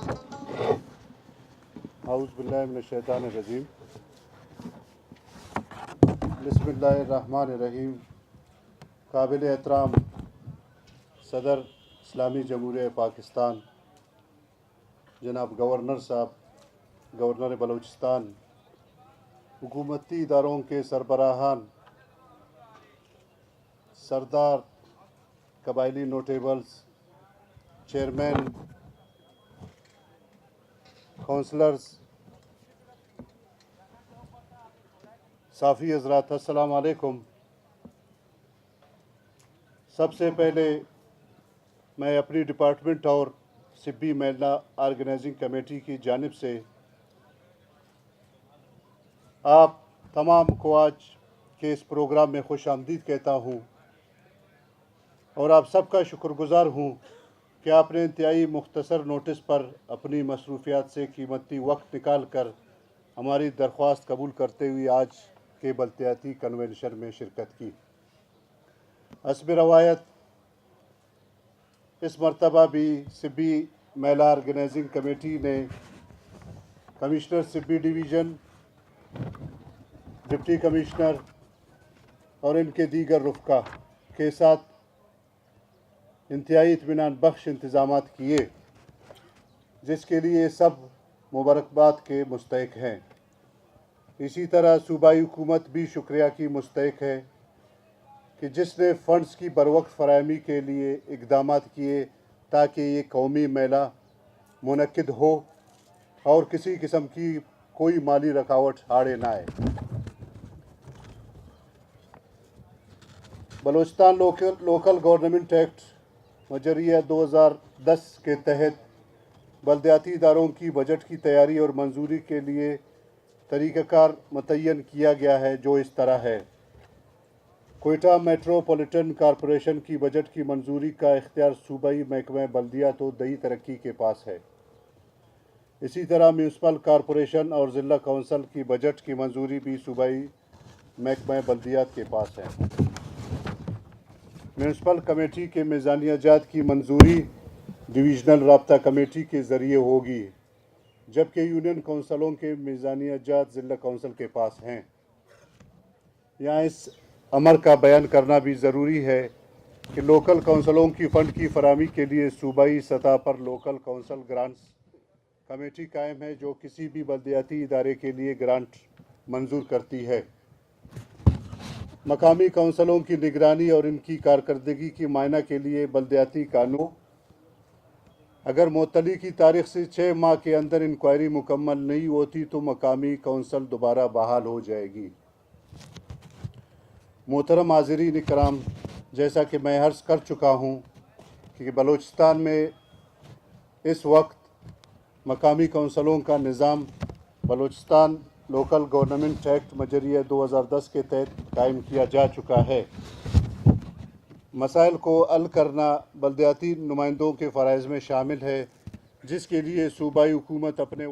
اعوذ باللہ من الشیطان الرجیم بسم اللہ الرحمن الرحیم۔ قابل احترام صدر اسلامی جمہوریہ پاکستان جناب گورنر صاحب، گورنر بلوچستان، حکومتی اداروں کے سربراہان، سردار، قبائلی نوٹیبلز، چیئرمین، کونسلرز، صحافی حضرات، السلام علیکم۔ سب سے پہلے میں اپنی ڈپارٹمنٹ اور سبی میلہ آرگنائزنگ کمیٹی کی جانب سے آپ تمام کو آج کے اس پروگرام میں خوش آمدید کہتا ہوں اور آپ سب کا شکر گزار ہوں کہ آپ نے انتہائی مختصر نوٹس پر اپنی مصروفیات سے قیمتی وقت نکال کر ہماری درخواست قبول کرتے ہوئے آج کے بلدیاتی کنونشن میں شرکت کی۔ حسب روایت اس مرتبہ بھی سبی میلہ آرگنائزنگ کمیٹی نے کمشنر سبی ڈویژن، ڈپٹی کمشنر اور ان کے دیگر رفقا کے ساتھ انتہائی اطمینان بخش انتظامات کیے، جس کے لیے سب مبارکباد کے مستحق ہیں۔ اسی طرح صوبائی حکومت بھی شکریہ کی مستحق ہے کہ جس نے فنڈز کی بروقت فراہمی کے لیے اقدامات کیے تاکہ یہ قومی میلہ منعقد ہو اور کسی قسم کی کوئی مالی رکاوٹ آڑے نہ آئے۔ بلوچستان لوکل گورنمنٹ ایکٹ مجریہ 2010 کے تحت بلدیاتی اداروں کی بجٹ کی تیاری اور منظوری کے لیے طریقہ کار متعین کیا گیا ہے، جو اس طرح ہے۔ کوئٹہ میٹروپولیٹن کارپوریشن کی بجٹ کی منظوری کا اختیار صوبائی محکمہ بلدیات و دیہی ترقی کے پاس ہے۔ اسی طرح میونسپل کارپوریشن اور ضلع کونسل کی بجٹ کی منظوری بھی صوبائی محکمہ بلدیات کے پاس ہے۔ میونسپل کمیٹی کے میزانیہ جات کی منظوری ڈویژنل رابطہ کمیٹی کے ذریعے ہوگی، جبکہ یونین کونسلوں کے میزانیہ جات ضلع کونسل کے پاس ہیں۔ یہاں اس امر کا بیان کرنا بھی ضروری ہے کہ لوکل کونسلوں کی فنڈ کی فراہمی کے لیے صوبائی سطح پر لوکل کونسل گرانٹس کمیٹی قائم ہے، جو کسی بھی بلدیاتی ادارے کے لیے گرانٹ منظور کرتی ہے۔ مقامی کونسلوں کی نگرانی اور ان کی کارکردگی کی معائنہ کے لیے بلدیاتی قانون، اگر معطلی کی تاریخ سے 6 ماہ کے اندر انکوائری مکمل نہیں ہوتی تو مقامی کونسل دوبارہ بحال ہو جائے گی۔ محترم حاضرین کرام، جیسا کہ میں عرض کر چکا ہوں کہ بلوچستان میں اس وقت مقامی کونسلوں کا نظام بلوچستان لوکل گورنمنٹ ایکٹ مجریہ 2010 کے تحت قائم کیا جا چکا ہے۔ مسائل کو حل کرنا بلدیاتی نمائندوں کے فرائض میں شامل ہے، جس کے لیے صوبائی حکومت اپنے